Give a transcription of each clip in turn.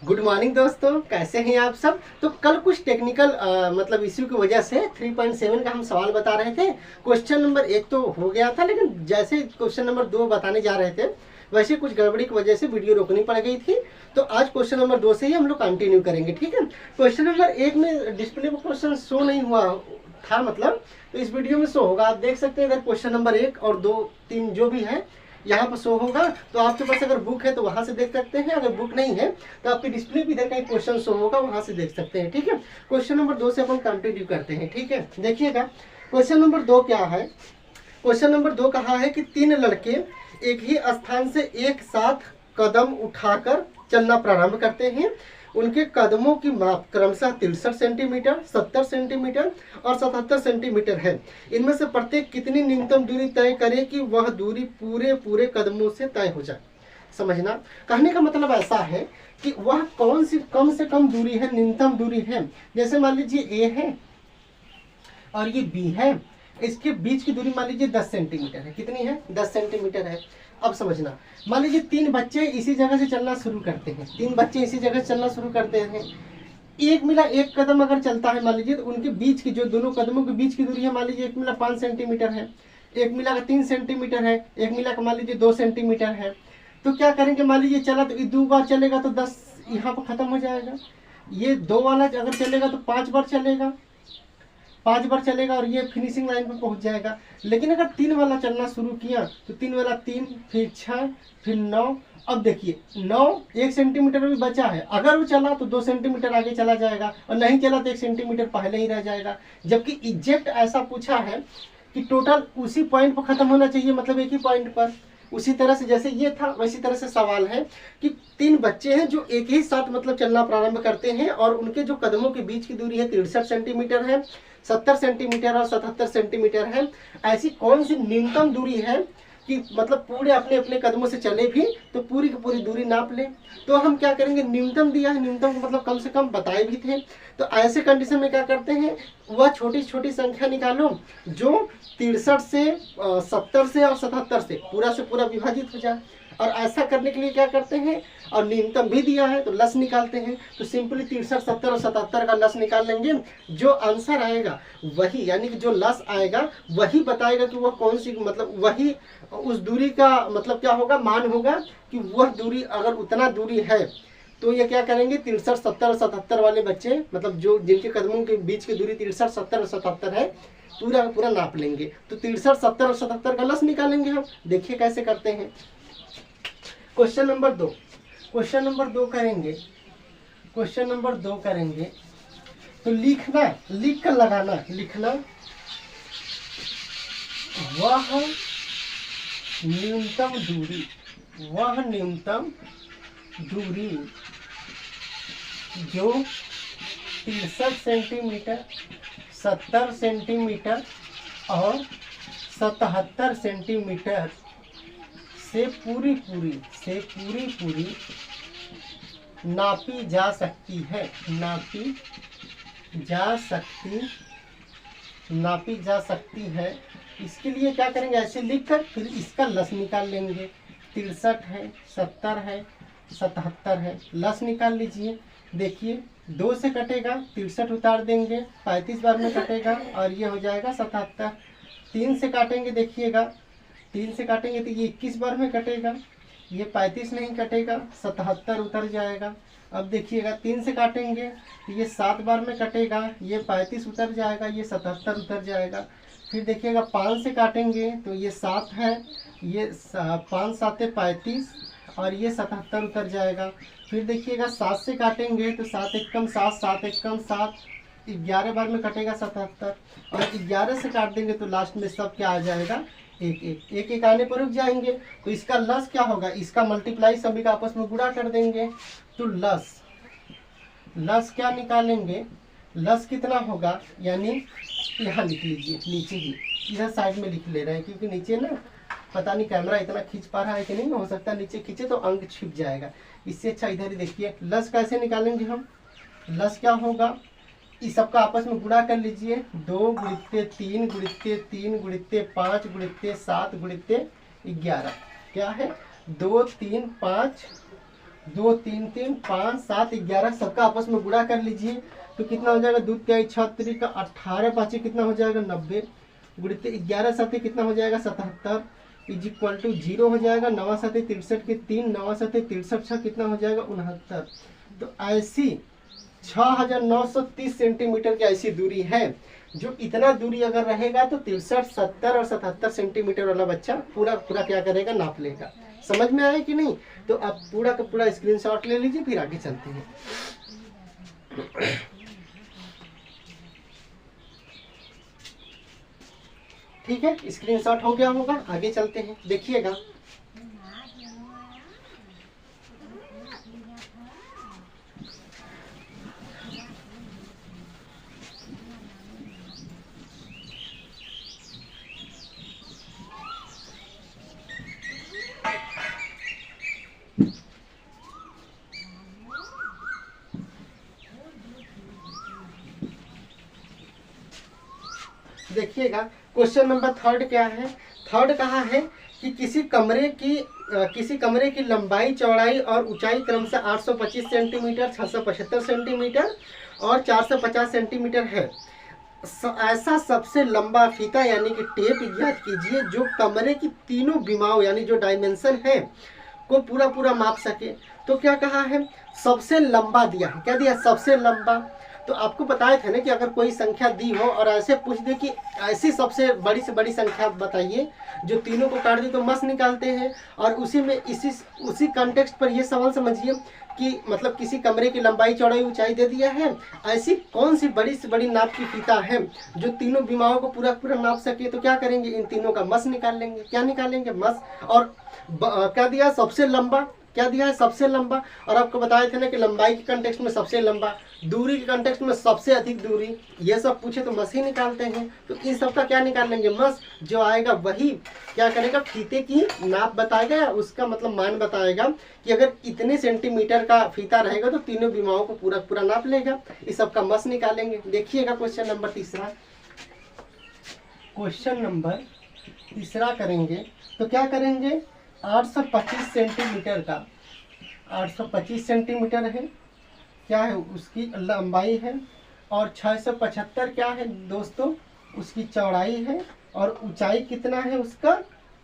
Good morning दोस्तों, कैसे हैं आप सब। तो कल कुछ टेक्निकल मतलब इश्यू की वजह से 3.7 का हम सवाल बता रहे थे। क्वेश्चन नंबर 1 तो हो गया था, लेकिन जैसे क्वेश्चन नंबर 2 बताने जा रहे थे वैसे कुछ गड़बड़ी की वजह से वीडियो रोकनी पड़ गई थी। तो आज क्वेश्चन नंबर 2 से ही हम लोग कंटिन्यू करेंगे, ठीक है। क्वेश्चन नंबर 1 में डिस्प्ले पर क्वेश्चन शो नहीं हुआ था, मतलब तो इस वीडियो में शो होगा। आप देख सकते हैं इधर क्वेश्चन नंबर 1 और 2 3 जो भी है यहाँ पर शो होगा। तो आपके पास अगर बुक है तो वहां से देख सकते हैं, अगर बुक नहीं है तो आपकी डिस्प्ले भी इधर कहीं क्वेश्चन शो होगा, वहां से देख सकते हैं, ठीक है। क्वेश्चन नंबर 2 से अपन कंटिन्यू करते हैं, ठीक है। देखिएगा क्वेश्चन नंबर 2 क्या है। क्वेश्चन नंबर 2 कहा है कि 3 लड़के एक ही स्थान से एक साथ कदम उठाकर चलना प्रारंभ करते हैं। उनके कदमों की माप क्रमशः 63 सेंटीमीटर, 70 सेंटीमीटर और 77 सेंटीमीटर है। इनमें से प्रत्येक कितनी न्यूनतम दूरी तय करे कि वह दूरी पूरे कदमों से तय हो जाए। समझना, कहने का मतलब ऐसा है कि वह कौन सी कम से कम दूरी है, न्यूनतम दूरी है। जैसे मान लीजिए ए है और ये बी है, इसके बीच की दूरी मान लीजिए 10 सेंटीमीटर है। कितनी है? 10 सेंटीमीटर है। अब समझना, मान लीजिए 3 बच्चे इसी जगह से चलना शुरू करते हैं। 3 बच्चे इसी जगह से चलना शुरू करते हैं। एक मिला एक कदम अगर चलता है मान लीजिए, तो उनके बीच की जो दोनों कदमों के बीच की दूरी है, मान लीजिए एक मिला 5 सेंटीमीटर है, एक मिला का 3 सेंटीमीटर है, एक मिला का मान लीजिए 2 सेंटीमीटर है। तो क्या करेंगे, मान लीजिए चला तो 2 बार चलेगा तो 10 यहाँ पर खत्म हो जाएगा। ये 2 वाला अगर चलेगा तो 5 बार चलेगा, 5 बार चलेगा और ये फिनिशिंग लाइन पर पहुंच जाएगा। लेकिन अगर 3 वाला चलना शुरू किया तो 3 वाला 3, फिर 6, फिर 9। अब देखिए 9 1 सेंटीमीटर भी बचा है, अगर वो चला तो 2 सेंटीमीटर आगे चला जाएगा और नहीं चला तो 1 सेंटीमीटर पहले ही रह जाएगा। जबकि एग्जैक्ट ऐसा पूछा है कि टोटल उसी पॉइंट पर खत्म होना चाहिए, मतलब एक ही पॉइंट पर। उसी तरह से जैसे ये था वैसी तरह से सवाल है कि 3 बच्चे हैं जो एक ही साथ मतलब चलना प्रारंभ करते हैं और उनके जो कदमों के बीच की दूरी है 63 सेंटीमीटर है, 70 सेंटीमीटर और 77 सेंटीमीटर है। ऐसी कौन सी न्यूनतम दूरी है कि मतलब पूरे अपने अपने कदमों से चले भी तो पूरी की पूरी दूरी नाप ले। तो हम क्या करेंगे, न्यूनतम दिया है, न्यूनतम मतलब कम से कम बताए भी थे। तो ऐसे कंडीशन में क्या करते हैं, वह छोटी छोटी संख्या निकालो जो 63 से 70 से और 77 से पूरा विभाजित हो जाए। और ऐसा करने के लिए क्या करते हैं, और न्यूनतम भी दिया है तो लस निकालते हैं। तो सिंपली 63, 70 और 77 का लस निकाल लेंगे। जो आंसर आएगा वही, यानी कि जो लस आएगा वही बताएगा कि वह कौन सी, मतलब वही उस दूरी का मतलब क्या होगा, मान होगा कि वह दूरी अगर उतना दूरी है तो ये क्या करेंगे, 63, 70 और 77 वाले बच्चे, मतलब जो जिनके कदमों के बीच की दूरी 63, 70 और 77 है, पूरा नाप लेंगे। तो 63, 70 और 77 का लस निकालेंगे हम। देखिए कैसे करते हैं। क्वेश्चन नंबर 2, क्वेश्चन नंबर 2 करेंगे। क्वेश्चन नंबर 2 करेंगे तो लिखना, लिख कर लगाना, लिखना वह न्यूनतम दूरी, वह न्यूनतम दूरी जो 63 सेंटीमीटर, 70 सेंटीमीटर और 77 सेंटीमीटर से पूरी नापी जा सकती है, नापी जा सकती है। इसके लिए क्या करेंगे, ऐसे लिखकर फिर इसका लस निकाल लेंगे। 63 है, 70 है, 77 है, लस निकाल लीजिए। देखिए 2 से कटेगा, 63 उतार देंगे, 35 बार में कटेगा और ये हो जाएगा 77। 3 से काटेंगे, देखिएगा 3 से काटेंगे तो ये 21 बार में कटेगा, ये 35 नहीं कटेगा, 77 उतर जाएगा। अब देखिएगा 3 से काटेंगे तो ये 7 बार में कटेगा, ये 35 उतर जाएगा, ये 77 उतर जाएगा। फिर देखिएगा 5 से काटेंगे तो ये 7 है, ये 5 7 35 और ये 77 उतर जाएगा। फिर देखिएगा 7 से काटेंगे तो 7 एकम 7, 7 एकम 7, 11 बार में कटेगा 77 और 11 से काट देंगे तो लास्ट में सब क्या आ जाएगा, एक आने पर रुक जाएंगे। तो इसका लस क्या होगा, इसका मल्टीप्लाई सभी का आपस में गुणा कर देंगे। तो लस क्या निकालेंगे, लस कितना होगा, यानी यहाँ लिख लीजिए, नीचे ही इधर साइड में लिख ले रहे हैं क्योंकि नीचे ना पता नहीं कैमरा इतना खींच पा रहा है कि नहीं, हो सकता है नीचे खींचे तो अंक छिप जाएगा। इससे अच्छा इधर ही देखिए। लस कैसे निकालेंगे हम, लस क्या होगा, इस सबका आपस में गुणा कर लीजिए। 2 गुणित्ते 3 गुणित्ते 3 गुणित्ते 5 गुणित्ते 7 गुणित्ते 11 क्या है, 2 3 5 2 3 3 5 7 11 सबका आपस में गुणा कर लीजिए तो कितना हो जाएगा, 2 3 6 3 का 18 5 कितना हो जाएगा 90, गुणित 11 7 कितना हो जाएगा 77 इज इक्वल टू 0 हो जाएगा। 9 7 63 के 3, 9 7 63 6 कितना हो जाएगा 69। तो ऐसी 6930 सेंटीमीटर की ऐसी दूरी है, जो इतना दूरी अगर रहेगा तो 63 70 और 77 सेंटीमीटर वाला बच्चा पूरा पूरा क्या करेगा, नाप लेगा। समझ में आया कि नहीं? तो आप पूरा का पूरा स्क्रीनशॉट ले लीजिए, फिर आगे चलते हैं। ठीक है, स्क्रीनशॉट हो गया होगा, आगे चलते हैं, देखिएगा। देखिएगा क्वेश्चन नंबर 3 क्या है। 3 कहा है कि किसी कमरे की लंबाई चौड़ाई और ऊंचाई क्रमशः 825 सेंटीमीटर 675 सेंटीमीटर और 450 सेंटीमीटर है। ऐसा सबसे लंबा फीता यानी कि टेप ज्ञात कीजिए जो कमरे की तीनों विमाओं यानी जो डायमेंशन है को पूरा पूरा माप सके। तो क्या कहा है, सबसे लंबा दिया है। क्या दिया, सबसे लंबा। तो आपको बताए थे ना कि अगर कोई संख्या दी हो और ऐसे पूछ दे कि ऐसी सबसे बड़ी से बड़ी संख्या बताइए जो तीनों को काट दे तो मस निकालते हैं। और उसी में उसी कॉन्टेक्स्ट पर ये सवाल समझिए कि मतलब किसी कमरे की लंबाई चौड़ाई ऊंचाई दे दिया है, ऐसी कौन सी बड़ी से बड़ी नाप की फीता है जो तीनों विमाओं को पूरा पूरा नाप सके। तो क्या करेंगे, इन तीनों का मस निकाल लेंगे। क्या निकालेंगे, मस। और क्या दिया, सबसे लंबा। क्या दिया है, सबसे लंबा। और आपको बताए थे ना कि लंबाई के कंटेक्स्ट में सबसे लंबा, दूरी के कंटेक्स्ट में सबसे अधिक दूरी, ये सब पूछे तो मस ही निकालते हैं। तो इन सब का क्या निकाल लेंगे, मस। जो आएगा वही क्या करेगा, फीते की नाप बताएगा या उसका मतलब मान बताएगा कि अगर इतने सेंटीमीटर का फीता रहेगा तो तीनों विमाओं को पूरा पूरा नाप लेगा। इस सब का मस निकालेंगे। देखिएगा क्वेश्चन नंबर 3। क्वेश्चन नंबर 3 करेंगे तो क्या करेंगे, 825 सेंटीमीटर का 825 सेंटीमीटर है, क्या है उसकी लंबाई है, और 675 क्या है दोस्तों उसकी चौड़ाई है, और ऊंचाई कितना है उसका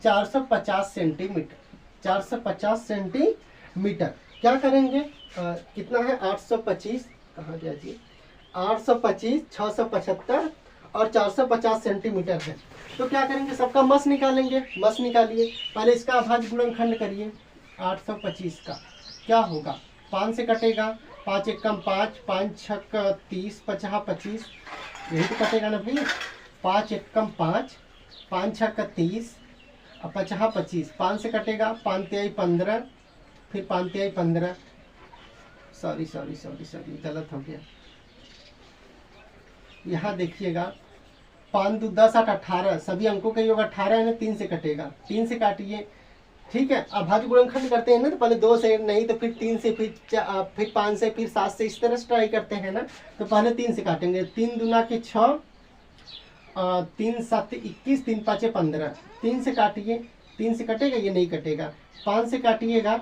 450 सेंटीमीटर। 450 सेंटीमीटर। क्या करेंगे, कितना है 825, कहाँ गया जी, 825 675 और 450 सेंटीमीटर है। तो क्या करेंगे, सबका मस निकालेंगे। मस निकालिए, पहले इसका अभाज्य गुणनखंड करिए। 825 का क्या होगा, 5 से कटेगा, 5 एकम 5, 5 छक 30, 50 25, यही तो कटेगा ना भाई। 5 एकम 5, 5 छक 30 और 50 25, 5 से कटेगा, 5 तिहाई 15, फिर 5 तिहाई 15, सॉरी गलत हो गया। यहाँ देखिएगा 5 2 10 8 18, सभी अंकों का योग 18 है ना, 3 से कटेगा, 3 से काटिए। ठीक है, अभाज्य गुणनखंड करते हैं ना, तो पहले 2 से, नहीं तो फिर 3 से, फिर 5 से, फिर 7 से, इस तरह से ट्राई करते हैं ना। तो पहले 3 से काटेंगे, 3 दूना के 6, 3 7 21, 3 5 15, 3 से काटिए। 3 से कटेगा, ये नहीं कटेगा। 5 से काटिएगा,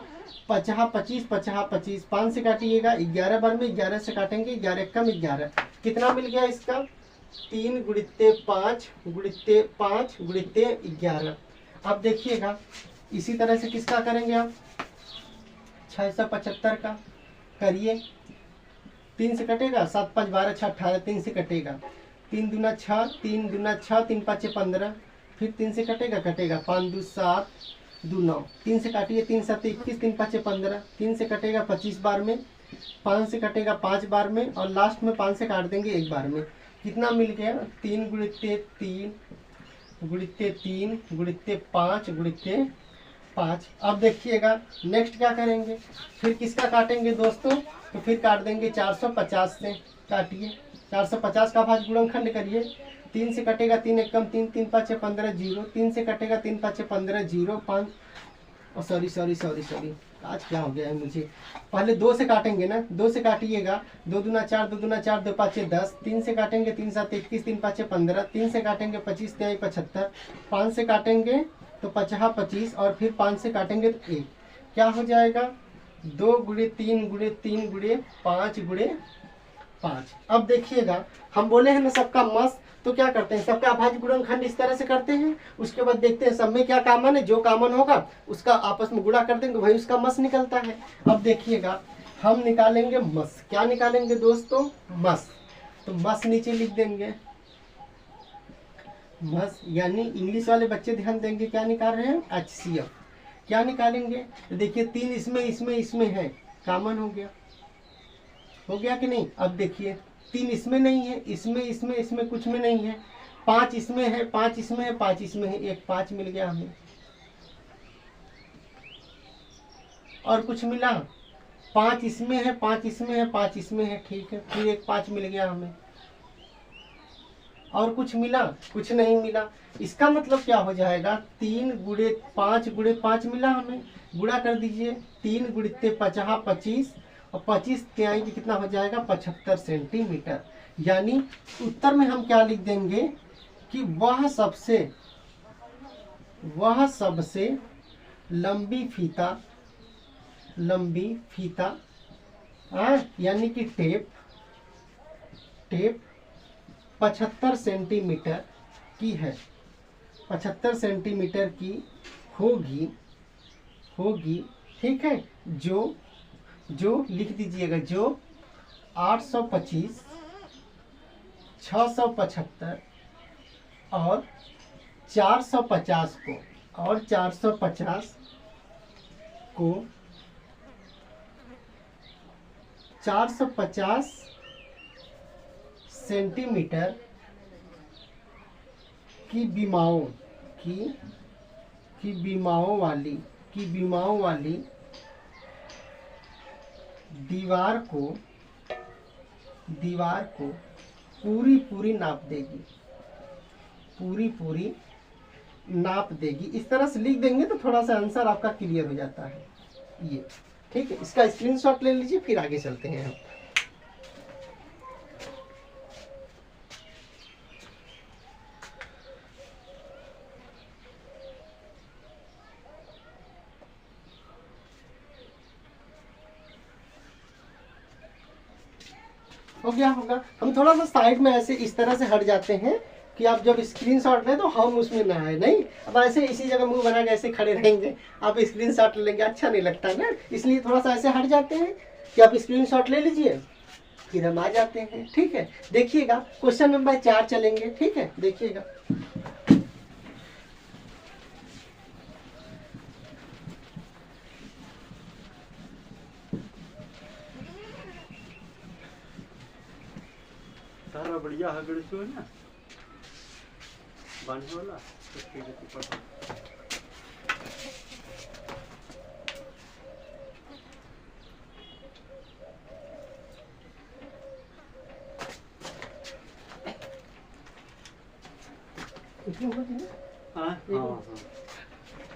50 25, 50 25, 5 से काटिएगा, 11 बार में 11 से काटेंगे, 11 कम 11, कितना मिल गया इसका, 3 गुणित्ते 5 गुणित्ते 5 गुणित्ते 11। अब देखिएगा इसी तरह से किसका करेंगे आप, 675 का करिए। 3 से कटेगा, 7 5 12 6 18, 3 से कटेगा, 3 दूना 6, 3 दूना 6, 3 5 15, फिर 3 से कटेगा, 5 2 7 2 9, 3 से काटिए, 3 7 21, 3 5 15, 3 से कटेगा 25 बार में, 5 से कटेगा 5 बार में, और लास्ट में 5 से काट देंगे 1 बार में। कितना मिल गया, 3 गुणित्ते 3 गुणित्ते 3 गुणित्ते 5 गुणित्ते 5। अब देखिएगा नेक्स्ट क्या करेंगे, फिर किसका काटेंगे दोस्तों, तो फिर काट देंगे 450 से। काटिए, 450 का भाज्य गुणनखंड करिए। 3 से कटेगा, 3 एकम 3, 3 5 15 0, 3 से कटेगा, 3 5 15 0 5, सॉरी आज क्या हो गया है मुझे। पहले 2 से काटेंगे ना, 2 से काटिएगा, 2 दूना 4, 2 दूना 4, 2 5 10, 3 से काटेंगे, 3 7 21, 3 5 15, 3 से काटेंगे 25 तिहाई 75, 5 से काटेंगे तो 50 25, और फिर 5 से काटेंगे तो 1, क्या हो जाएगा 2 गुणे 3 गुणे 3 गुणे 5 गुणे 5। अब देखिएगा हम बोले हैं ना सबका मस, तो क्या करते हैं सबका अभाज्य गुणनखंड इस तरह से करते हैं। उसके बाद देखते हैं सब में क्या कॉमन है, जो कॉमन होगा उसका आपस में गुणा कर देंगे, वही उसका मस निकलता है। अब देखिएगा हम निकालेंगे मस, क्या निकालेंगे दोस्तों, मस। तो मस नीचे लिख देंगे, मस यानी इंग्लिश वाले बच्चे ध्यान देंगे क्या निकाल रहे हैं, HCF। क्या निकालेंगे, तो देखिए 3 इसमें है, कॉमन हो गया कि नहीं। अब देखिए 3 इसमें नहीं है, इसमें कुछ में नहीं है। 5 इसमें है, 5 इसमें है, 5 इसमें है, एक 5 मिल गया हमें। और कुछ मिला, 5 इसमें है, 5 इसमें है, 5 इसमें है, ठीक है, फिर एक 5 मिल गया हमें। और कुछ मिला, कुछ नहीं मिला। इसका मतलब क्या हो जाएगा, 3 गुणे 5 गुणे 5 मिला हमें, गुणा कर दीजिए, 3 गुणित 50 25, और 25 तिहाई कितना हो जाएगा 75 सेंटीमीटर। यानी उत्तर में हम क्या लिख देंगे कि वह सबसे लंबी फीता यानी कि टेप 75 सेंटीमीटर की है, 75 सेंटीमीटर की होगी, ठीक है। जो लिख दीजिएगा, जो 825, 675 और 450 को 450 सेंटीमीटर की बीमाओं वाली दीवार को पूरी नाप देगी। इस तरह से लिख देंगे तो थोड़ा सा आंसर आपका क्लियर हो जाता है ये, ठीक है। इसका स्क्रीनशॉट ले लीजिए, फिर आगे चलते हैं हम। हो गया होगा। हम थोड़ा सा साइड में ऐसे इस तरह से हट जाते हैं कि आप जब स्क्रीनशॉट लें तो हम उसमें ना आए, नहीं। अब ऐसे इसी जगह मुंह बना के ऐसे खड़े रहेंगे, आप स्क्रीनशॉट लेंगे, अच्छा नहीं लगता ना, इसलिए थोड़ा सा ऐसे हट जाते हैं कि आप स्क्रीनशॉट ले लीजिए, फिर हम आ जाते हैं, ठीक है। देखिएगा क्वेश्चन नंबर 4 चलेंगे, ठीक है, देखिएगा। सारा बढ़िया है गणित है ना, बांधने वाला तो ठीक है, पढ़ो।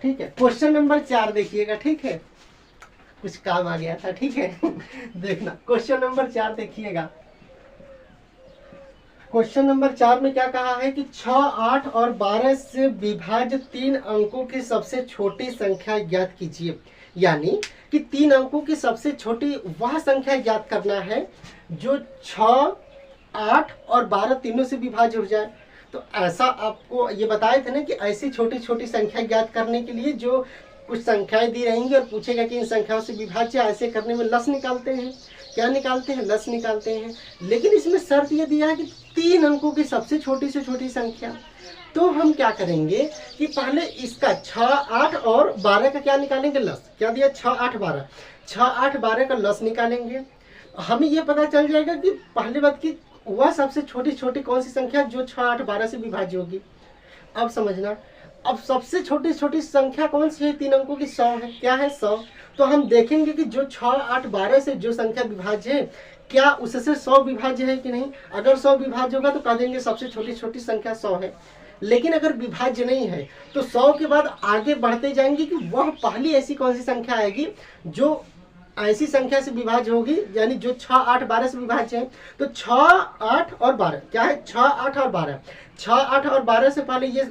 ठीक है, क्वेश्चन नंबर 4 देखिएगा, ठीक है, कुछ काम आ गया था, ठीक है। देखना क्वेश्चन नंबर 4 देखिएगा। क्वेश्चन नंबर 4 में क्या कहा है कि 6, 8 और 12 से विभाज्य 3 अंकों की सबसे छोटी संख्या ज्ञात कीजिए। यानी कि 3 अंकों की सबसे छोटी वह संख्या ज्ञात करना है जो 6, 8 और 12 तीनों से विभाज्य हो जाए। तो ऐसा आपको ये बताए थे ना कि ऐसी छोटी छोटी संख्या ज्ञात करने के लिए जो कुछ संख्याएं दी रहेंगी और पूछेगा कि इन संख्याओं से विभाज्य, ऐसे करने में लस निकालते हैं। क्या निकालते हैं? लस निकालते हैं। लेकिन इसमें शर्त ये दिया है कि 3 अंकों की सबसे छोटी से छोटी संख्या। तो हम क्या करेंगे कि पहले इसका 6, 8 और 12 का क्या निकालेंगे? लस। क्या दिया? 6, 8, 12। 6, 8, 12 का लस निकालेंगे। हमें ये पता चल जाएगा कि पहली बात की वह सबसे छोटी छोटी कौन सी संख्या जो 6, 8, 12 से विभाज्य होगी। अब समझना, अब सबसे छोटी छोटी संख्या कौन सी है? 3 अंकों की 100 है। क्या है? 100। तो हम देखेंगे कि जो 6, 8, 12 से जो संख्या विभाज्य है, क्या उससे 100 विभाज्य है कि नहीं। अगर 100 विभाज्य होगा तो कह देंगे सबसे छोटी छोटी संख्या 100 है। लेकिन अगर विभाज्य नहीं है तो 100 के बाद आगे बढ़ते जाएंगे कि वह पहली ऐसी कौन सी संख्या आएगी जो ऐसी संख्या से विभाज्य होगी, यानी जो 6, 8, 12 से विभाज्य है। तो 6, 8 और 12 क्या है? 6, 8 और 12। 6, 8 और 12 से पहले ये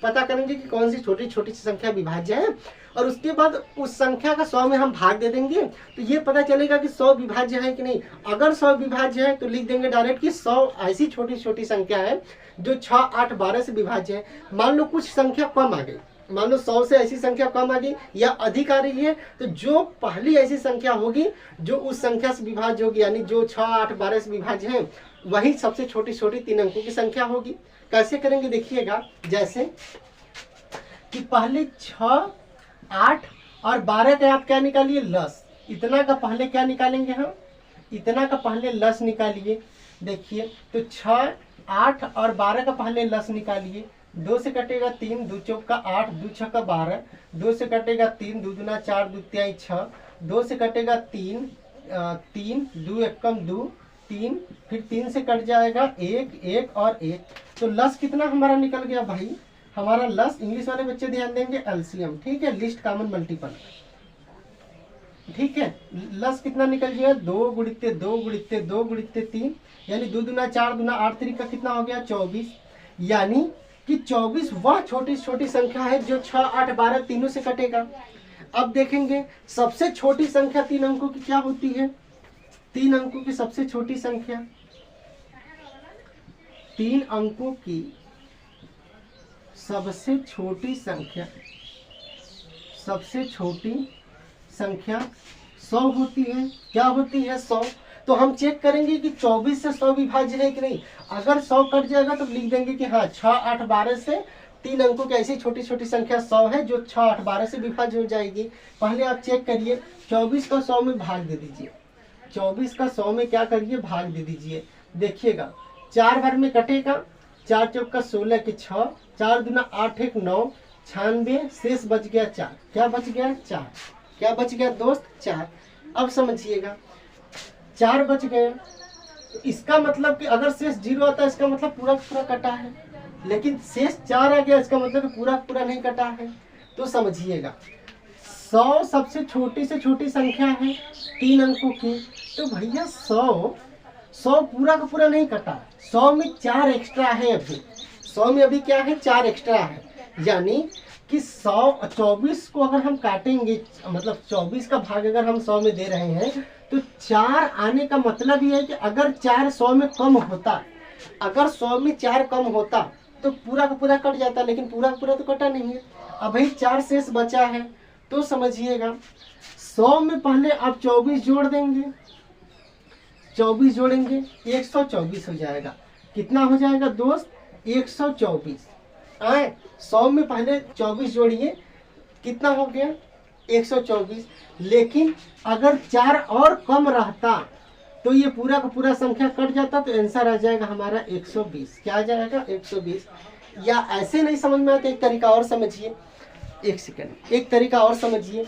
पता करेंगे कि कौन सी छोटी छोटी सी संख्या विभाज्य है, और उसके बाद उस संख्या का 100 में हम भाग दे देंगे तो ये पता चलेगा कि 100 विभाज्य है कि नहीं। अगर 100 विभाज्य है तो लिख देंगे डायरेक्ट कि 100 ऐसी छोटी छोटी संख्या है जो 6, 8, 12 से विभाज्य है। मान लो कुछ संख्या कम आ गई, मान लो 100 से ऐसी संख्या कम आ गई या अधिक आ रही है, तो जो पहली ऐसी संख्या होगी जो उस संख्या से विभाज्य होगी, यानी जो 6, 8, 12 से विभाज्य है, वही सबसे छोटी छोटी 3 अंकों की संख्या होगी। कैसे करेंगे देखिएगा, जैसे कि पहले 6, 8 और 12 का आप क्या निकालिए, लस। इतना का पहले क्या निकालेंगे हम, इतना का पहले लस निकालिए। देखिए तो 6, 8 और 12 का पहले लस निकालिए। 2 से कटेगा 3, 2 चौका 8, 2 छक्का 12, 2 से कटेगा 3, 2 दूना 4, 2 तिहाई 6, 2 से कटेगा 3, 2 एकम 2, 3, फिर 3 से कट जाएगा 1, 1 और 1। तो लस कितना हमारा निकल गया भाई, हमारा लस, इंग्लिश वाले बच्चे ध्यान देंगे, एलसीएम, ठीक है, लिस्ट कॉमन मल्टीपल, ठीक है। लस कितना निकल गया, 2 गुणित्ते 2 गुणित्ते 2 गुणित्ते 3, यानी 2 दूना 4, दूना 8, 3 का कितना हो गया, 24। यानी कि 24 वह छोटी छोटी संख्या है जो 6, 8, 12 तीनों से कटेगा। अब देखेंगे सबसे छोटी संख्या 3 अंकों की क्या होती है, 3 अंकों की सबसे छोटी संख्या, 3 अंकों की सबसे छोटी संख्या, सबसे छोटी संख्या 100 होती है। क्या होती है, 100। तो हम चेक करेंगे कि 24 से 100 विभाज्य है कि नहीं। अगर 100 कट जाएगा तो लिख देंगे कि हाँ 6, 8, 12 से 3 अंकों की ऐसी छोटी छोटी संख्या 100 है जो 6, 8, 12 से विभाज्य हो जाएगी। पहले आप चेक करिए, 24 का 100 में भाग दे दीजिए, 24 का 100 में क्या करिए, भाग दे दीजिए। देखिएगा 4 बार में कटेगा, 4 चौका 16 के 6, 4 दूना 8, 1 9, 96, शेष बच गया 4। क्या बच गया, 4। क्या बच गया दोस्त, 4। अब समझिएगा 4 बच गए, तो इसका मतलब कि अगर शेष 0 आता है इसका मतलब पूरा पूरा कटा है, लेकिन शेष 4 आ गया इसका मतलब पूरा पूरा नहीं कटा है। तो समझिएगा 100 सबसे छोटी से छोटी संख्या है 3 अंकों की, तो भैया 100 पूरा का पूरा नहीं कटा, 100 में 4 एक्स्ट्रा है, अभी 100 में अभी क्या है, 4 एक्स्ट्रा है। यानी कि 124 को अगर हम काटेंगे, मतलब 24 का भाग अगर हम 100 में दे रहे हैं, तो 4 आने का मतलब ये है कि अगर 4 100 में कम होता, अगर 100 में 4 कम होता तो पूरा का पूरा कट जाता, लेकिन पूरा का पूरा तो कटा नहीं है। अब भाई 4 शेष बचा है, तो समझिएगा 100 में पहले आप 24 जोड़ देंगे, 24 जोड़ेंगे 124 हो जाएगा। कितना हो जाएगा दोस्त, 124। 100 में पहले 24 जोड़िए, कितना हो गया, 124। लेकिन अगर 4 और कम रहता तो ये पूरा का पूरा संख्या कट जाता, तो आंसर आ जाएगा हमारा 120। क्या आ जाएगा, 120। या ऐसे नहीं समझ में आता, एक तरीका और समझिए, एक सेकंड, एक तरीका और समझिए,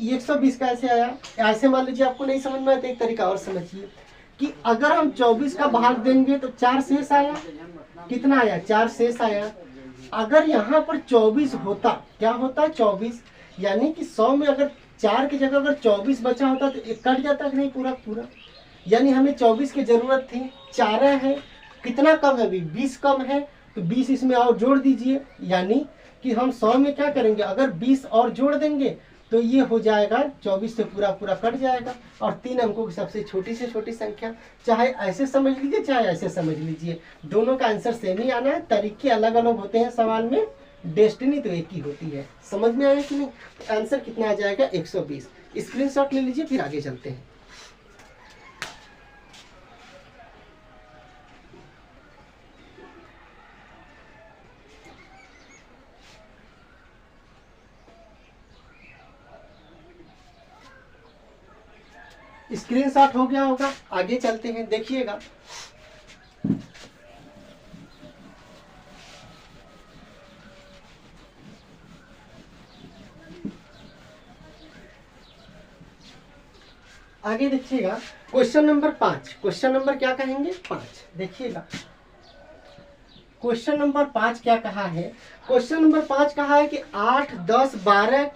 120 कैसे आया। ऐसे मान लीजिए आपको नहीं समझ में आता, एक तरीका और समझिए कि अगर हम 24 का भाग देंगे तो 4 शेष आया, कितना आया, 4 शेष आया। अगर यहाँ पर 24 होता, क्या होता, 24, यानी कि 100 में अगर 4 की जगह अगर 24 बचा होता तो एक कट जाता कि नहीं पूरा पूरा। यानी हमें 24 की जरूरत थी, 4 है, कितना कम है अभी, 20 कम है, तो 20 इसमें और जोड़ दीजिए। यानी कि हम 100 में क्या करेंगे, अगर 20 और जोड़ देंगे तो ये हो जाएगा 24 से पूरा पूरा कट जाएगा, और 3 अंकों की सबसे छोटी से छोटी संख्या। चाहे ऐसे समझ लीजिए चाहे ऐसे समझ लीजिए, दोनों का आंसर सेम ही आना है, तरीके अलग अलग होते हैं सवाल में, डेस्टिनी तो एक ही होती है। समझ में आया कि नहीं। आंसर कितना आ जाएगा, 120। स्क्रीनशॉट ले लीजिए, फिर आगे चलते हैं। स्क्रीनशॉट हो गया होगा, आगे चलते हैं, देखिएगा। आगे देखिएगा, क्वेश्चन नंबर 5। क्वेश्चन नंबर क्या कहेंगे, 5। देखिएगा क्वेश्चन नंबर 5 क्या कहा है। क्वेश्चन नंबर 5 कहा है कि 8, 10, 12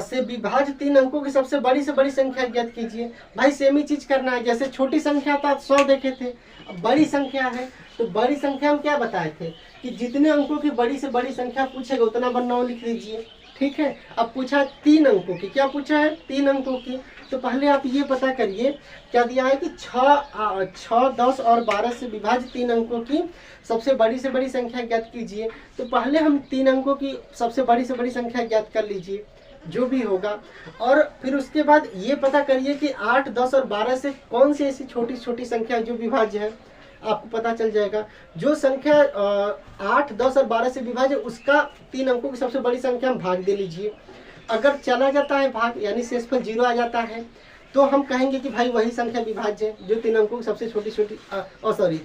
से विभाज्य 3 अंकों की सबसे बड़ी से बड़ी संख्या ज्ञात कीजिए। भाई सेम ही चीज करना है, जैसे छोटी संख्या था 100 देखे थे, अब बड़ी संख्या है तो बड़ी संख्या हम क्या बताए थे कि जितने अंकों की बड़ी से बड़ी संख्या पूछेगा उतना बार 9 लिख लीजिए। ठीक है, अब पूछा 3 अंकों की, क्या पूछा है 3 अंकों की, तो पहले आप ये पता करिए क्या दिया है कि 6, 10 और 12 से विभाजित 3 अंकों की सबसे बड़ी से बड़ी संख्या ज्ञात कीजिए। तो पहले हम 3 अंकों की सबसे बड़ी से बड़ी संख्या ज्ञात कर लीजिए जो भी होगा, और फिर उसके बाद ये पता करिए कि 8, 10 और 12 से कौन सी ऐसी छोटी छोटी संख्या जो विभाज्य है, आपको पता चल जाएगा। जो संख्या 8, 10 और 12 से विभाज्य उसका 3 अंकों की सबसे बड़ी संख्या हम भाग दे लीजिए। अगर चला जाता है भाग यानी शेषफल 0 आ जाता है तो हम कहेंगे कि भाई वही संख्या विभाज्य है जो 3 अंकों की सबसे छोटी छोटी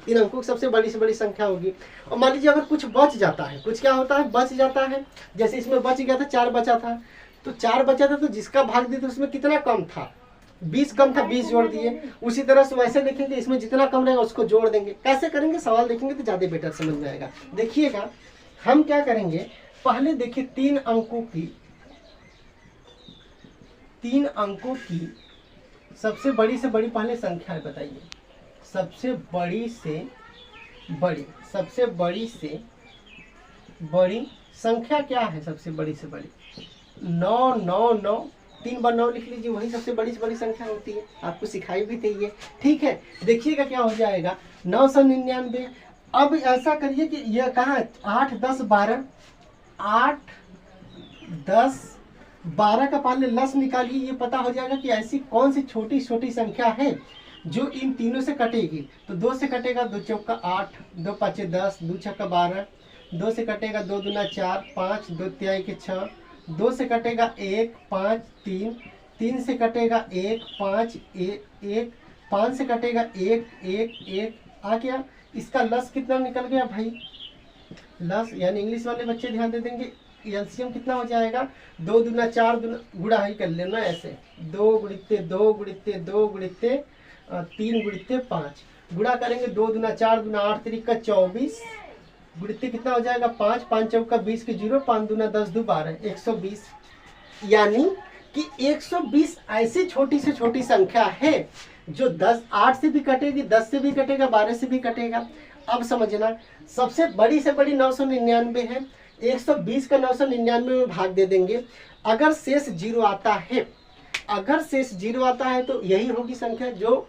3 अंकों की सबसे बड़ी से बड़ी संख्या होगी। और मान लीजिए अगर कुछ बच जाता है, कुछ क्या होता है बच जाता है, जैसे इसमें बच गया था 4 बचा था, तो 4 बचा था तो जिसका भाग दिए तो उसमें कितना कम था 20 कम था, 20 जोड़ दिए। उसी तरह से वैसे देखेंगे इसमें जितना कम रहेगा उसको जोड़ देंगे। कैसे करेंगे सवाल देखेंगे तो ज़्यादा बेटर समझ में आएगा। देखिएगा हम क्या करेंगे, पहले देखिए 3 अंकों की सबसे बड़ी पहले संख्या है, बताइए सबसे बड़ी से बड़ी संख्या क्या है, सबसे बड़ी से बड़ी 9, 9, 9, 3 बार 9 लिख लीजिए, वही सबसे बड़ी से बड़ी संख्या होती है, आपको सिखाई भी थी ये। ठीक है, देखिएगा क्या हो जाएगा 999। अब ऐसा करिए कि यह कहाँ 8, 10, 12, 8, 10, 12 का पहले लस निकालिए, ये पता हो जाएगा कि ऐसी कौन सी छोटी छोटी संख्या है जो इन तीनों से कटेगी। तो 2 से कटेगा 2 चौका 8, 2 पाँचे 10, 2 छक्का 12, 2 से कटेगा 2 दूना 4, 5, 2 तिहाई के 6, 2 से कटेगा 1, 5, 3, 3 से कटेगा 1, 5, 1, 5 से कटेगा 1, 1, 1 आ गया। इसका लस कितना निकल गया भाई, लस यानी इंग्लिश वाले बच्चे ध्यान दे देंगे, एलसीएम कितना हो जाएगा 2 दूना 4 दूना गुणा ही कर लेना ऐसे 2 गुणित्ते 2 गुणित्ते 2 गुणित्ते 3 गुणित्ते 5 गुणा करेंगे 2 दूना 4 दूना 8 3 24 गुणित्ते कितना हो जाएगा 5, 5 चौका 20 के 0, 5 दूना 10 2 12 120। यानी कि 120 ऐसी छोटी से छोटी संख्या है जो 8 से भी कटेगी, 10 से भी कटेगा, 12 से भी कटेगा। अब समझना सबसे बड़ी से बड़ी 999 है, 120 का 999 में भाग दे देंगे। अगर शेष 0 आता है तो यही होगी संख्या जो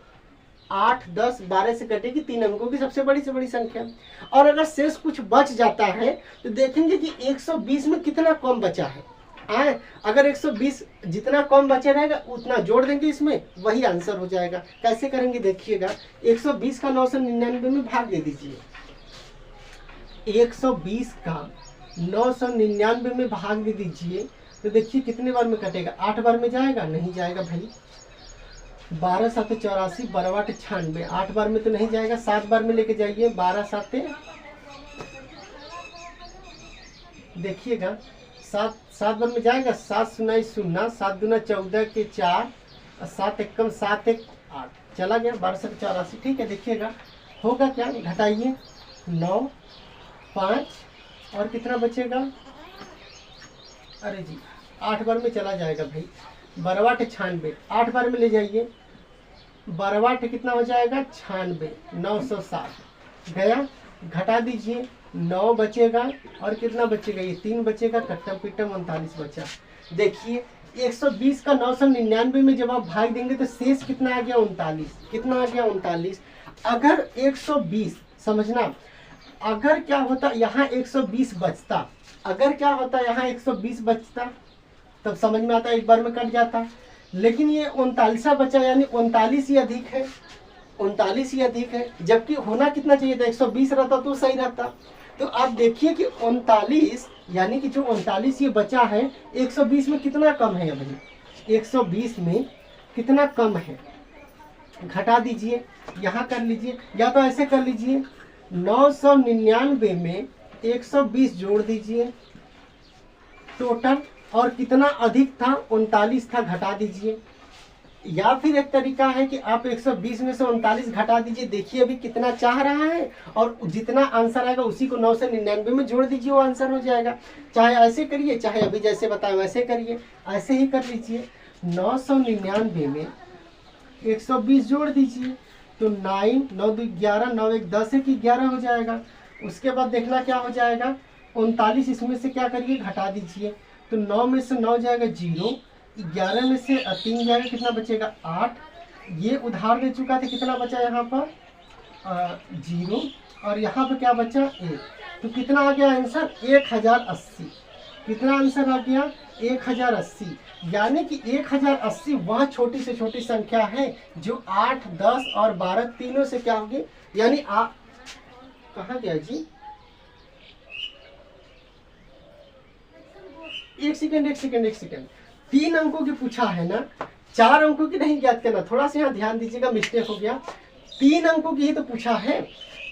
8, 10, 12 से कटेगी, 3 अंकों की सबसे बड़ी से बड़ी संख्या। और अगर शेष कुछ बच जाता है तो देखेंगे कि 120 में कितना कम बचा है। अगर 120 जितना कम बचा रहेगा उतना जोड़ देंगे इसमें, वही आंसर हो जाएगा। कैसे करेंगे देखिएगा, 120 का 999 में भाग दे दीजिए। 120 का 999 में भाग दे दीजिए तो देखिए कितने बार में कटेगा, 8 बार में जाएगा, नहीं जाएगा भाई। 12 7 84, 12 8 96, 8 बार में तो नहीं जाएगा, 7 बार में लेके जाइए। 12 7 देखिएगा 7 बार में जाएगा, 7 0 0, 7 दूना 14 के 4, 7 एकम 7 1 8 चला गया, 12 7 84। ठीक है, देखिएगा होगा क्या, घटाइए 9 5 और कितना बचेगा, अरे जी 8 बार में चला जाएगा भाई। 12 8 96, 8 बार में ले जाइए, 12 8 कितना हो जाएगा 96, 960 गया। घटा दीजिए 9 बचेगा और कितना बचेगा, ये 3 बचेगा, कट्टम पिट्टम 39 बचा। देखिए 120 का 999 में जब आप भाग देंगे तो शेष कितना आ गया 39, कितना आ गया 39। अगर 120 समझना, अगर क्या होता यहाँ 120 बचता, अगर क्या होता यहाँ 120 बचता तब समझ में आता एक बार में कट जाता, लेकिन ये 39 बचा यानी 39 ही अधिक है, 39 ही अधिक है, जबकि होना कितना चाहिए था 120 रहता तो सही रहता। तो आप देखिए कि 39 यानी कि जो 39 ये बचा है 120 में कितना कम है, अभी 120 में कितना कम है, घटा दीजिए, यहाँ कर लीजिए या तो ऐसे कर लीजिए 999 में 120 जोड़ दीजिए टोटल, और कितना अधिक था 39 था, घटा दीजिए। या फिर एक तरीका है कि आप 120 में से 39 घटा दीजिए, देखिए अभी कितना चाह रहा है और जितना आंसर आएगा उसी को 999 में जोड़ दीजिए, वो आंसर हो जाएगा। चाहे ऐसे करिए, चाहे अभी जैसे बताया वैसे करिए, ऐसे ही कर लीजिए। 999 में 120 जोड़ दीजिए तो 9 9 2 11, 9 1 10 1 11 हो जाएगा। उसके बाद देखना क्या हो जाएगा, 39 इसमें से क्या करिए घटा दीजिए, तो 9 में से 9 जाएगा 0, 11 में से 3 जाएगा, कितना बचेगा 8। ये उधार दे चुका था, कितना बचा यहाँ पर 0, और यहाँ पर क्या बचा 1। तो कितना आ गया आंसर 1080। कितना आंसर आ गया 1080। यानी कि 1080 वह छोटी से छोटी संख्या है जो 8, 10 और 12 तीनों से क्या होगी, यानी आप कहाँ गया जी, एक सेकेंड, 3 अंकों की पूछा है ना, 4 अंकों की नहीं ज्ञात करना, थोड़ा सा यहाँ ध्यान दीजिएगा, मिस्टेक हो गया। 3 अंकों की ही तो पूछा है,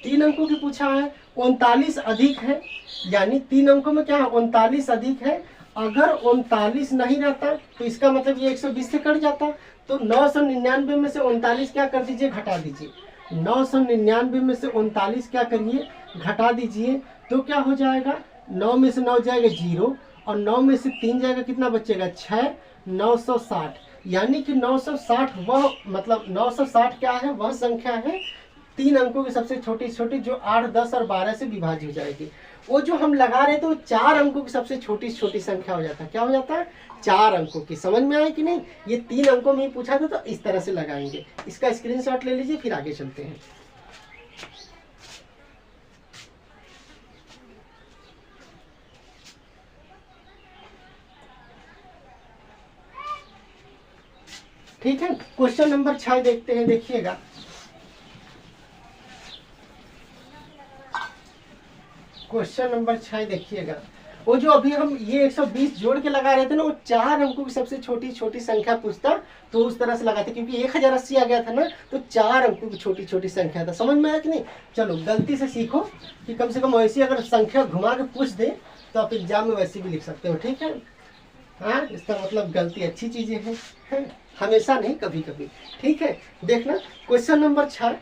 3 अंकों की पूछा है, 39 अधिक है, यानी 3 अंकों में क्या है 39 अधिक है। अगर 39 नहीं रहता तो इसका मतलब ये 120 से कट जाता, तो 999 में से 39 क्या कर दीजिए घटा दीजिए, 999 में से 39 क्या करिए घटा दीजिए, तो क्या हो जाएगा 9 में से 9 जाएगा 0, और 9 में से 3 जाएगा, कितना बचेगा 6, 960। यानी कि 960 वह मतलब 960 क्या है, वह संख्या है 3 अंकों की सबसे छोटी छोटी जो 8, 10 और 12 से विभाजित हो जाएगी। वो जो हम लगा रहे थे वो 4 अंकों की सबसे छोटी छोटी संख्या हो जाता है, क्या हो जाता है 4 अंकों की। समझ में आया कि नहीं, ये 3 अंकों में ही पूछा था, तो इस तरह से लगाएंगे। इसका स्क्रीनशॉट ले लीजिए, फिर आगे चलते हैं। ठीक है, क्वेश्चन नंबर 6 देखते हैं, देखिएगा। क्वेश्चन नंबर 6 देखिएगा, वो जो अभी हम ये 120 जोड़ के लगा रहे थे ना, वो 4 अंकों की सबसे छोटी छोटी संख्या पूछता तो उस तरह से लगाते, क्योंकि 1080 आ गया था ना, तो 4 अंकों की छोटी छोटी संख्या था। समझ में आया कि नहीं। चलो गलती से सीखो कि कम से कम वैसी अगर संख्या घुमा के पूछ दे तो आप एग्जाम में वैसे भी लिख सकते हो, ठीक है। हाँ, इसका मतलब गलती अच्छी चीजें हैं, हमेशा नहीं, कभी कभी, ठीक है। देखना क्वेश्चन नंबर 6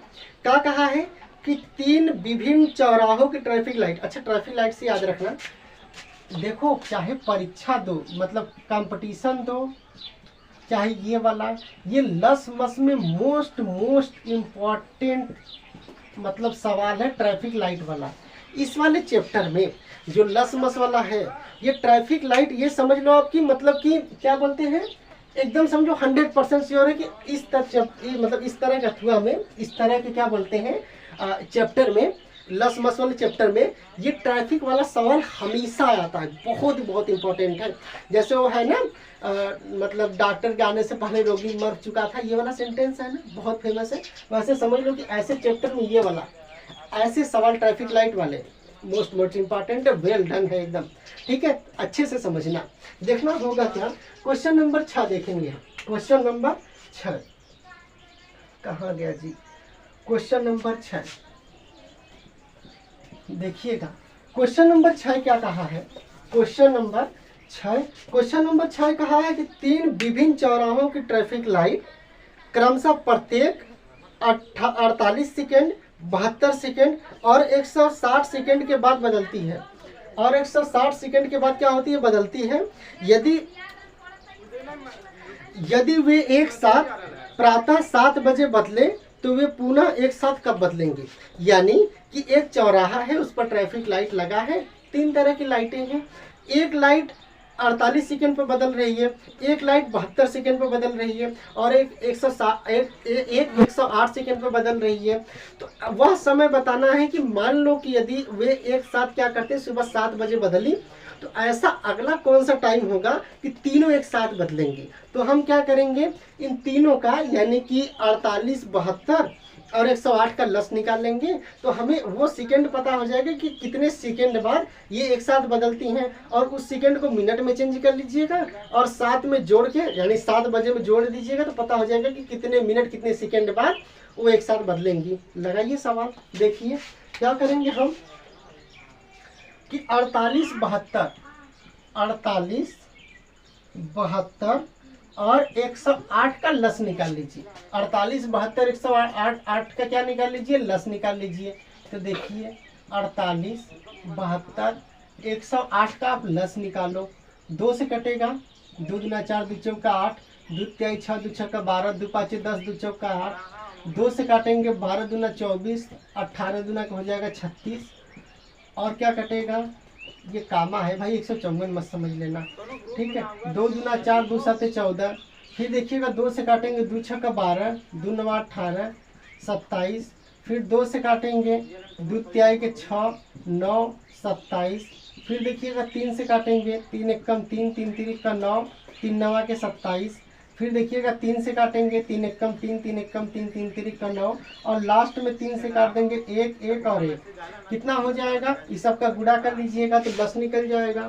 क्या कहा है कि 3 विभिन्न चौराहों की ट्रैफिक लाइट। अच्छा, ट्रैफिक लाइट से याद रखना, देखो चाहे परीक्षा दो, मतलब कंपटीशन दो, चाहे ये वाला, ये लस मस में मोस्ट इम्पॉर्टेंट मतलब सवाल है ट्रैफिक लाइट वाला। इस वाले चैप्टर में जो लस मस वाला है, ये ट्रैफिक लाइट, ये समझ लो आपकी मतलब कि क्या बोलते हैं, एकदम समझो 100% श्योर है कि इस मतलब इस तरह का थुआ में, इस तरह के क्या बोलते हैं चैप्टर में, लस मस वाले चैप्टर में ये ट्रैफिक वाला सवाल हमेशा आता है, बहुत इंपॉर्टेंट है। जैसे वो है ना मतलब डॉक्टर के आने से पहले रोगी मर चुका था, ये वाला सेंटेंस है ना, बहुत फेमस है। वैसे समझ लो कि ऐसे चैप्टर में ये वाला ऐसे सवाल ट्रैफिक लाइट वाले मोस्ट इम्पॉर्टेंट है, वेल डन है एकदम, ठीक है। अच्छे से समझना, देखना होगा क्या, क्वेश्चन नंबर 6 देखेंगे। क्वेश्चन नंबर 6 कहाँ गया जी, क्वेश्चन नंबर 6 देखिएगा। क्वेश्चन नंबर 6 क्या कहा है, क्वेश्चन नंबर 6 कहा है कि 3 विभिन्न चौराहों की ट्रैफिक लाइट क्रमशः प्रत्येक 48 सेकेंड, 72 सेकेंड और 160 सेकेंड के बाद बदलती है, और 160 सेकेंड के बाद क्या होती है, बदलती है। यदि वे एक साथ प्रातः 7 बजे बदले तो वे पुनः एक साथ कब बदलेंगे। यानी कि एक चौराहा है, उस पर ट्रैफिक लाइट लगा है, 3 तरह की लाइटें हैं। एक लाइट 48 सेकेंड पर बदल रही है, एक लाइट 72 सेकेंड पर बदल रही है, और एक 108 सेकेंड पर बदल रही है। तो वह समय बताना है कि मान लो कि यदि वे एक साथ क्या करते हैं, सुबह 7 बजे बदली, तो ऐसा अगला कौन सा टाइम होगा कि तीनों एक साथ बदलेंगे। तो हम क्या करेंगे, इन तीनों का यानी कि 48, 72 और 108 का लस निकालेंगे, तो हमें वो सेकेंड पता हो जाएगा कि कितने सेकेंड बाद ये एक साथ बदलती हैं, और उस सेकेंड को मिनट में चेंज कर लीजिएगा और 7 में जोड़ के यानी 7 बजे में जोड़ दीजिएगा, तो पता हो जाएगा कि कितने मिनट कितने सेकेंड बाद वो एक साथ बदलेंगी। लगाइए सवाल, देखिए क्या करेंगे हम कि 48, 72 और 108 का लस निकाल लीजिए। 48, 72, 108 का क्या निकाल लीजिए, लस निकाल लीजिए। तो देखिए 48, 72, 108 का आप लस निकालो, 2 से कटेगा, 2 दूना 4, 2 चौका 8, 2 तिहाई 6, 2 छक्का 12, 2 पाँचे 10, 2 चौका 8, 2 से काटेंगे 12 दूना 24, 18 दूना का हो जाएगा 36, और क्या कटेगा, ये कामा है भाई 154 मत समझ लेना, ठीक है। 2 दूना 4, 2 7 14। फिर देखिएगा 2 से काटेंगे 2 6 12, 2 9 18 27। फिर 2 से काटेंगे 2 त्याई के 6 9 27। फिर देखिएगा 3 से काटेंगे 3 एकम 3, 3 तिरिक का 9, 3 नवा के 27। फिर देखिएगा 3 से काटेंगे 3 एकम 3, 3 एकम 3, 3 तिरिक का 9, और लास्ट में 3 से काट देंगे 1 1 और 1। कितना हो जाएगा, इस सब का गुणा कर लीजिएगा तो लस निकल जाएगा।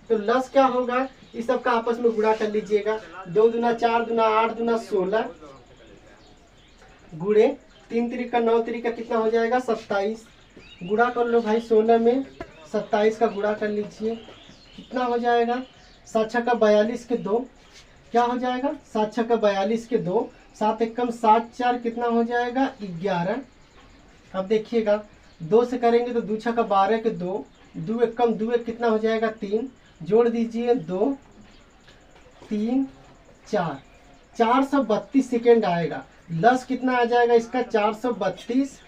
तो लस क्या होगा, इस सब का आपस में गुणा कर लीजिएगा। 2 दूना 4, दूना 8, दूना 16 गुणे 3 तिरिक का 9 तिरिक का कितना हो जाएगा 27। गुणा कर लो भाई 16 में 27 का गुणा कर लीजिए, कितना हो जाएगा 7 छक्का 42 के 2, क्या हो जाएगा 7 छक्का 42 के 2, 7 एकम 7 4 कितना हो जाएगा 11। अब देखिएगा 2 से करेंगे तो 2 छक्का 12 के 2, 2 एकम 2 एक कितना हो जाएगा 3, जोड़ दीजिए 2 3 4, 432 सेकेंड आएगा। लस कितना आ जाएगा इसका 432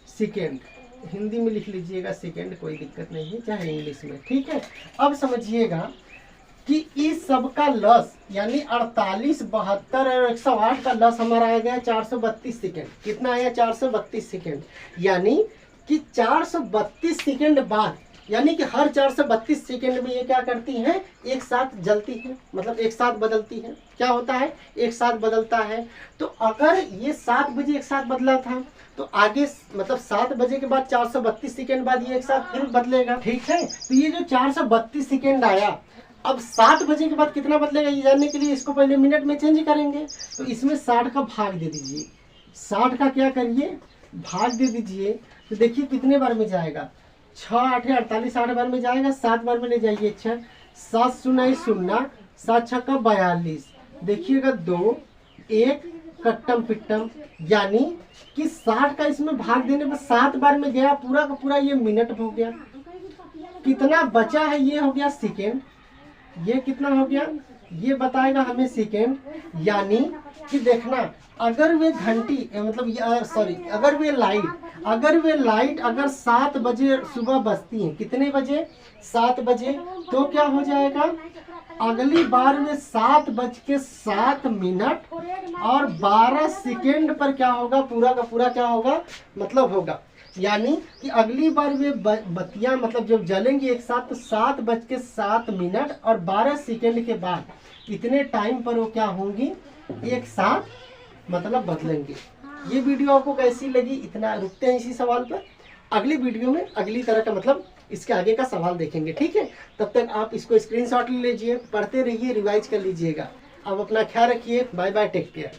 सेकेंड। हिंदी में लिख लीजिएगा सेकेंड, कोई दिक्कत नहीं है, चाहे इंग्लिश में, ठीक है। अब समझिएगा कि इस सब का लस यानी 48 72 और 108 का लस हमारा आ गया 432 सेकेंड। कितना आया 432 सेकेंड, यानी कि 432 सेकेंड बाद, यानी कि हर 432 सेकेंड में ये क्या करती हैं, एक साथ जलती हैं, मतलब एक साथ बदलती हैं। क्या होता है, एक साथ बदलता है। तो अगर ये 7 बजे एक साथ बदला था तो आगे मतलब 7 बजे के बाद 432 सेकेंड बाद ये एक साथ फिर बदलेगा, ठीक है। तो ये जो 432 सेकेंड आया, अब 7 बजे के बाद कितना बदलेगा ये जानने के लिए इसको पहले मिनट में चेंज करेंगे। तो इसमें 60 का भाग दे दीजिए, 60 का क्या करिए भाग दे दीजिए। तो देखिए कितने बार में जाएगा, 6 8 48, 8 बार में जाएगा, 7 बार में ले जाइए। 6 7 0 0, 7 6 का 42, देखिएगा 2 1 कट्टम पिट्टम, यानी कि 60 का इसमें भाग देने पर 7 बार में गया, पूरा का पूरा ये मिनट हो गया। कितना बचा है ये हो गया सेकेंड, ये कितना हो गया ये बताएगा हमें सेकेंड। यानी कि देखना अगर वे घंटी मतलब सॉरी अगर वे लाइट अगर 7 बजे सुबह बजती हैं, कितने बजे 7 बजे, तो क्या हो जाएगा अगली बार में 7:07 और 12 सेकेंड पर क्या होगा, पूरा का पूरा क्या होगा मतलब होगा। यानी कि अगली बार वे बत्तियां मतलब जब जलेंगी एक साथ तो 7:07 और 12 सेकेंड के बाद इतने टाइम पर वो क्या होंगी एक साथ मतलब बदलेंगे। ये वीडियो आपको कैसी लगी, इतना रुकते हैं इसी सवाल पर। अगली वीडियो में अगली तरह का मतलब इसके आगे का सवाल देखेंगे, ठीक है। तब तक आप इसको स्क्रीनशॉट ले लीजिए, पढ़ते रहिए, रिवाइज कर लीजिएगा। अब अपना ख्याल रखिए, बाय बाय, टेक केयर।